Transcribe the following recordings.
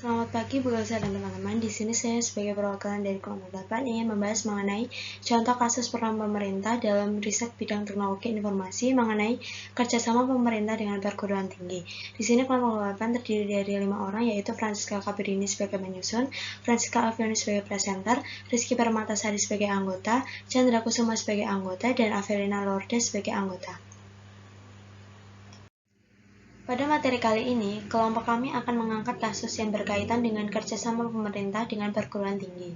Selamat pagi Bu Elsa dan teman-teman. Di sini saya sebagai perwakilan dari kelompok 8 ingin membahas mengenai contoh kasus peran pemerintah dalam riset bidang teknologi informasi mengenai kerjasama pemerintah dengan perguruan tinggi. Di sini kelompok 8 terdiri dari 5 orang, yaitu Francisca Kabirini sebagai penyusun, Francisca Alfiani sebagai presenter, Rizky Permatasari sebagai anggota, Chandra Kusuma sebagai anggota, dan Avelina Lourdes sebagai anggota. Pada materi kali ini, kelompok kami akan mengangkat kasus yang berkaitan dengan kerjasama pemerintah dengan perguruan tinggi.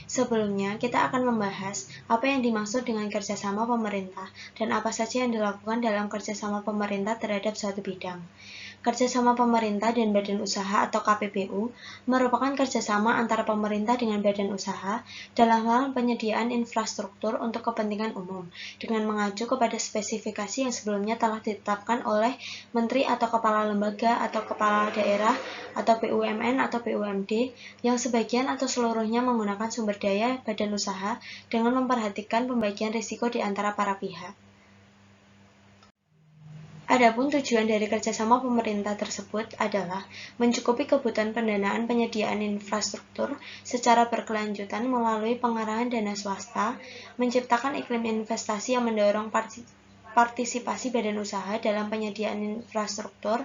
Sebelumnya, kita akan membahas apa yang dimaksud dengan kerjasama pemerintah dan apa saja yang dilakukan dalam kerjasama pemerintah terhadap suatu bidang. Kerjasama pemerintah dan badan usaha atau KPBU merupakan kerjasama antara pemerintah dengan badan usaha dalam hal penyediaan infrastruktur untuk kepentingan umum dengan mengacu kepada spesifikasi yang sebelumnya telah ditetapkan oleh menteri atau kepala lembaga atau kepala daerah atau BUMN atau BUMD yang sebagian atau seluruhnya menggunakan sumber daya badan usaha dengan memperhatikan pembagian risiko di antara para pihak. Adapun tujuan dari kerjasama pemerintah tersebut adalah mencukupi kebutuhan pendanaan penyediaan infrastruktur secara berkelanjutan melalui pengarahan dana swasta, menciptakan iklim investasi yang mendorong partisipasi badan usaha dalam penyediaan infrastruktur,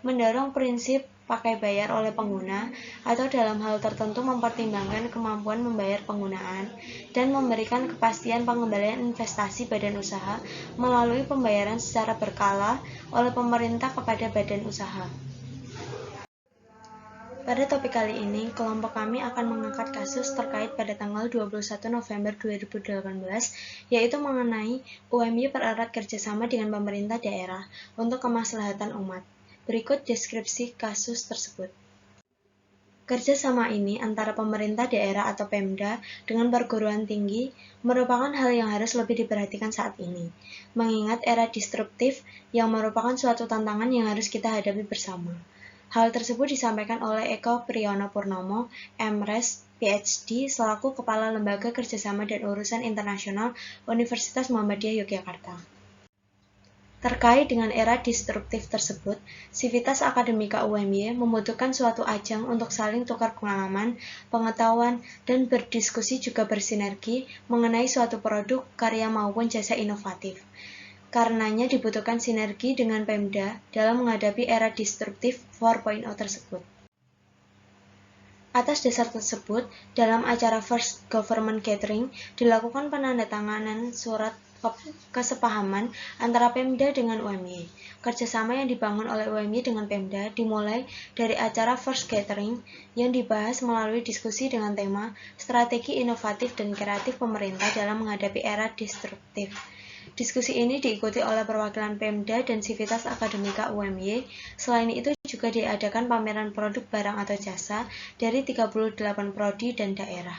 mendorong prinsip pakai bayar oleh pengguna, atau dalam hal tertentu mempertimbangkan kemampuan membayar penggunaan, dan memberikan kepastian pengembalian investasi badan usaha melalui pembayaran secara berkala oleh pemerintah kepada badan usaha. Pada topik kali ini, kelompok kami akan mengangkat kasus terkait pada tanggal 21 November 2018, yaitu mengenai UMY pererat kerjasama dengan pemerintah daerah untuk kemaslahatan umat. Berikut deskripsi kasus tersebut. Kerjasama ini antara pemerintah daerah atau Pemda dengan perguruan tinggi merupakan hal yang harus lebih diperhatikan saat ini, mengingat era disruptif yang merupakan suatu tantangan yang harus kita hadapi bersama. Hal tersebut disampaikan oleh Eko Priyono Purnomo, MRes, PhD, selaku Kepala Lembaga Kerjasama dan Urusan Internasional Universitas Muhammadiyah Yogyakarta. Terkait dengan era disruptif tersebut, Sivitas Akademika UMY membutuhkan suatu ajang untuk saling tukar pengalaman, pengetahuan, dan berdiskusi juga bersinergi mengenai suatu produk, karya maupun jasa inovatif. Karenanya dibutuhkan sinergi dengan Pemda dalam menghadapi era disruptif 4.0 tersebut. Atas dasar tersebut, dalam acara First Government Gathering dilakukan penandatanganan surat kesepahaman antara Pemda dengan UMY. Kerjasama yang dibangun oleh UMY dengan Pemda dimulai dari acara First Gathering yang dibahas melalui diskusi dengan tema Strategi Inovatif dan Kreatif Pemerintah dalam Menghadapi Era Disruptif. Diskusi ini diikuti oleh perwakilan Pemda dan Sivitas Akademika UMY. Selain itu juga diadakan pameran produk barang atau jasa dari 38 prodi dan daerah.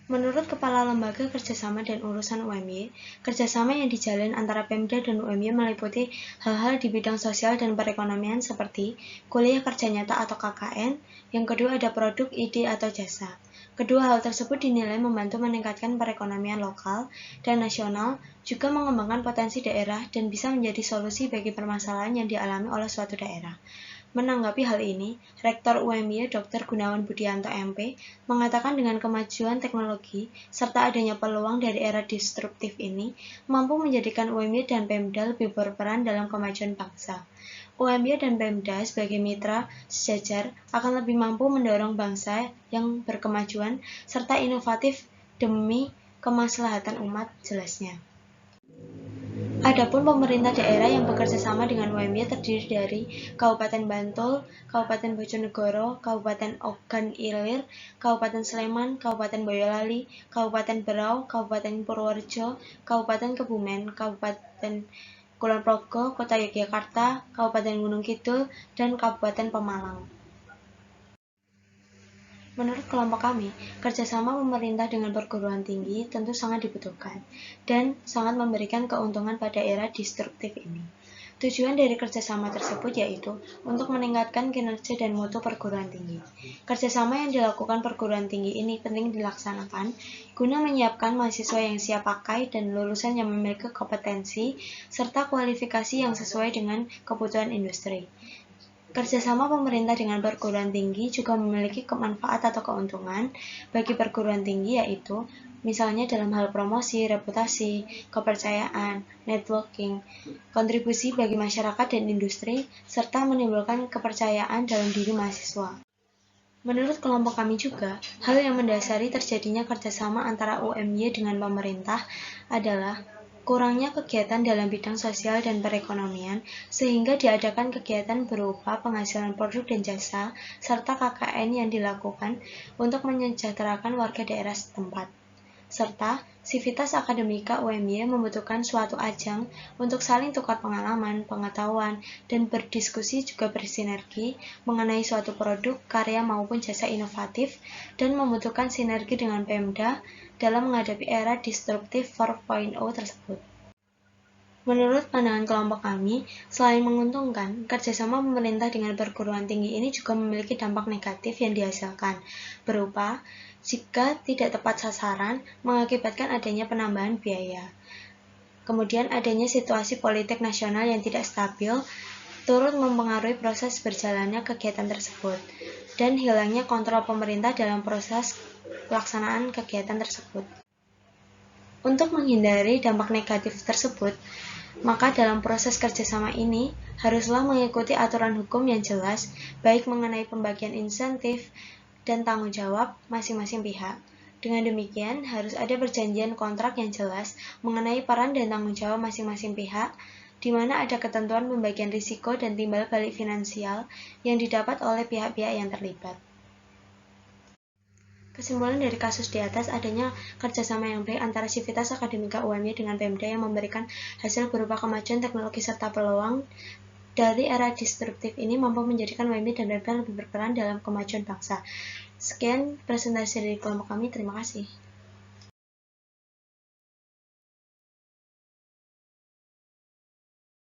Menurut Kepala Lembaga Kerjasama dan Urusan UMY, kerjasama yang dijalin antara Pemda dan UMY meliputi hal-hal di bidang sosial dan perekonomian seperti kuliah kerja nyata atau KKN, yang kedua ada produk, ide, atau jasa. Kedua hal tersebut dinilai membantu meningkatkan perekonomian lokal dan nasional, juga mengembangkan potensi daerah dan bisa menjadi solusi bagi permasalahan yang dialami oleh suatu daerah. Menanggapi hal ini, Rektor UMY Dr. Gunawan Budianto MP mengatakan dengan kemajuan teknologi serta adanya peluang dari era disruptif ini mampu menjadikan UMY dan Pemda lebih berperan dalam kemajuan bangsa. UMY dan Pemda sebagai mitra sejajar akan lebih mampu mendorong bangsa yang berkemajuan serta inovatif demi kemaslahatan umat, jelasnya. Adapun pemerintah daerah yang bekerja sama dengan UMY terdiri dari Kabupaten Bantul, Kabupaten Bojonegoro, Kabupaten Ogan Ilir, Kabupaten Sleman, Kabupaten Boyolali, Kabupaten Berau, Kabupaten Purworejo, Kabupaten Kebumen, Kabupaten Kulon Progo, Kota Yogyakarta, Kabupaten Gunung Kidul, dan Kabupaten Pemalang. Menurut kelompok kami, kerjasama pemerintah dengan perguruan tinggi tentu sangat dibutuhkan dan sangat memberikan keuntungan pada era disruptif ini. Tujuan dari kerjasama tersebut yaitu untuk meningkatkan kinerja dan mutu perguruan tinggi. Kerjasama yang dilakukan perguruan tinggi ini penting dilaksanakan guna menyiapkan mahasiswa yang siap pakai dan lulusan yang memiliki kompetensi serta kualifikasi yang sesuai dengan kebutuhan industri. Kerjasama pemerintah dengan perguruan tinggi juga memiliki manfaat atau keuntungan bagi perguruan tinggi, yaitu misalnya dalam hal promosi, reputasi, kepercayaan, networking, kontribusi bagi masyarakat dan industri, serta menimbulkan kepercayaan dalam diri mahasiswa. Menurut kelompok kami juga, hal yang mendasari terjadinya kerjasama antara UMY dengan pemerintah adalah kurangnya kegiatan dalam bidang sosial dan perekonomian, sehingga diadakan kegiatan berupa penghasilan produk dan jasa, serta KKN yang dilakukan untuk menyejahterakan warga daerah setempat. Serta, sivitas akademika UMY membutuhkan suatu ajang untuk saling tukar pengalaman, pengetahuan, dan berdiskusi juga bersinergi mengenai suatu produk, karya maupun jasa inovatif, dan membutuhkan sinergi dengan Pemda dalam menghadapi era disruptif 4.0 tersebut. Menurut pandangan kelompok kami, selain menguntungkan, kerjasama pemerintah dengan perguruan tinggi ini juga memiliki dampak negatif yang dihasilkan, berupa jika tidak tepat sasaran, mengakibatkan adanya penambahan biaya. Kemudian adanya situasi politik nasional yang tidak stabil, turut mempengaruhi proses berjalannya kegiatan tersebut, dan hilangnya kontrol pemerintah dalam proses pelaksanaan kegiatan tersebut. Untuk menghindari dampak negatif tersebut, maka dalam proses kerjasama ini haruslah mengikuti aturan hukum yang jelas, baik mengenai pembagian insentif dan tanggung jawab masing-masing pihak. Dengan demikian, harus ada perjanjian kontrak yang jelas mengenai peran dan tanggung jawab masing-masing pihak, di mana ada ketentuan pembagian risiko dan timbal balik finansial yang didapat oleh pihak-pihak yang terlibat. Kesimpulan dari kasus di atas, adanya kerjasama yang baik antara sivitas akademika UMY dengan Pemda yang memberikan hasil berupa kemajuan teknologi serta peluang dari era disruptif ini mampu menjadikan UMY dan Pemda lebih berperan dalam kemajuan bangsa. Sekian presentasi dari kelompok kami, terima kasih.